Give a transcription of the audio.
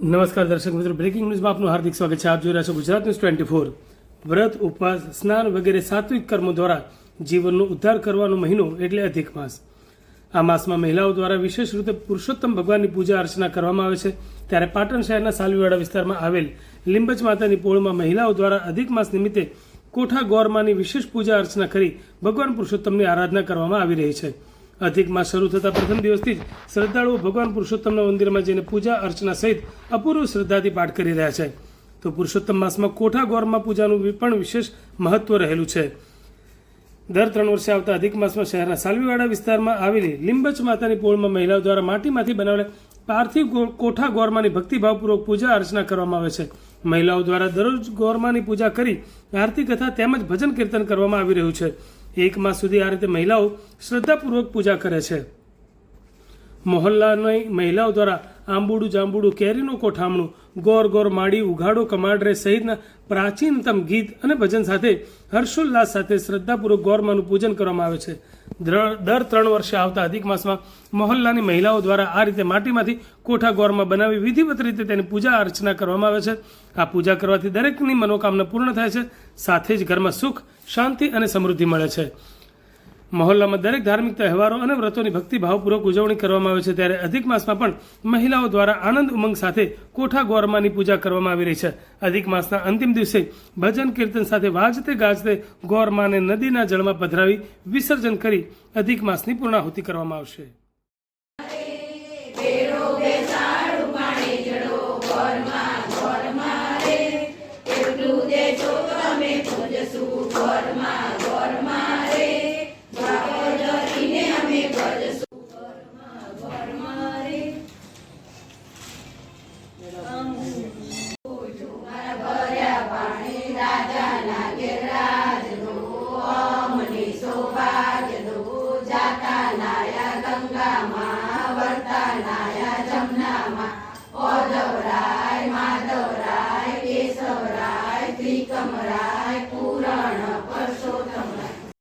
નમસ્કાર દર્શક મિત્રો, બ્રેકિંગ ન્યૂઝમાં આપનું હાર્દિક સ્વાગત છે. આપ જોઈ રહ્યા છો ગુજરાત ન્યૂઝ 24. વ્રત, ઉપવાસ, સ્નાન વગેરે સાત્વિક કર્મો દ્વારા જીવનનો ઉદ્ધાર કરવાનો મહિનો એટલે અધિક માસ. આ માસમાં મહિલાઓ દ્વારા વિશેષ રીતે પુરુષોત્તમ ભગવાનની પૂજા અર્ચના કરવામાં આવે છે. ત્યારે પાટણ શહેરના સાલવીવાડા વિસ્તારમાં આવેલ લીંબચ માતાની પોળમાં મહિલાઓ દ્વારા અધિક માસ નિમિત્તે કોઠા ગોરમાની વિશેષ પૂજા અર્ચના કરી ભગવાન પુરુષોત્તમની આરાધના કરવામાં આવી રહી છે. અધિક માસ શરૂ થતા પ્રથમ દિવસથી જ શ્રદ્ધાળુઓ ભગવાન પુરુષોત્તમના મંદિરમાં જઈને પૂજા અર્ચના સહિત અપૂર્વ શ્રદ્ધાથી પાઠ કરી રહ્યા છે. તો પુરુષોત્તમ માસમાં કોઠા ગોરમાં પૂજાનું પણ વિશેષ મહત્વ રહેલું છે. દર 3 વર્ષે આવતા અધિક માસમાં શહેરના સાલવીવાડા વિસ્તારમાં આવેલી લીંબચ માતાની પોળમાં મહિલાઓ દ્વારા માટીમાંથી બનાવેલા પાર્થિવ કોઠા ગોરમાની ભક્તિભાવપૂર્વક પૂજા અર્ચના કરવામાં આવે છે. મહિલાઓ દ્વારા દરરોજ ગોરમાની પૂજા કરી આરતી કથા તેમજ ભજન કીર્તન કરવામાં આવી રહ્યું છે. 1 માસ સુધી આ રીતે મહિલાઓ શ્રદ્ધાપૂર્વક પૂજા કરે છે. મોહલ્લાની મહિલાઓ દ્વારા આંબુડું જાંબુડું કેરીનું કોઠામણું ગોર ગોર માડી ઉઘાડો કમાડરે સહિતના પ્રાચીનતમ ગીત અને ભજન સાથે હર્ષોલ્લાસ સાથે શ્રદ્ધાપૂર્વક ગોરમાનું પૂજન કરવામાં આવે છે. દર 3 વર્ષે આવતા અધિક માસમાં મોહલ્લાની મહિલાઓ દ્વારા આ રીતે માટીમાંથી કોઠા ગોરમાં બનાવી વિધિવત રીતે તેની પૂજા અર્ચના કરવામાં આવે છે. આ પૂજા કરવાથી દરેકની મનોકામના પૂર્ણ થાય છે. સાથે જ ઘરમાં સુખ, શાંતિ અને સમૃદ્ધિ મળે છે. મહોલ્લામાં દરેક ધાર્મિક તહેવારો અને વ્રતોની ભક્તિભાવપૂર્વક ઉજવણી કરવામાં આવે છે. ત્યારે અધિક માસમાં પણ મહિલાઓ દ્વારા આનંદ ઉમંગ સાથે કોઠા ગોરમાની પૂજા કરવામાં આવી રહી છે. અધિક માસના અંતિમ દિવસે ભજન કીર્તન સાથે વાજતે ગાજતે ગોરમાને નદીના જળમાં પધરાવી વિસર્જન કરી અધિક માસની પૂર્ણાહુતિ કરવામાં આવશે. માધવરાય, કેશવરાય, ત્રિકમરાય.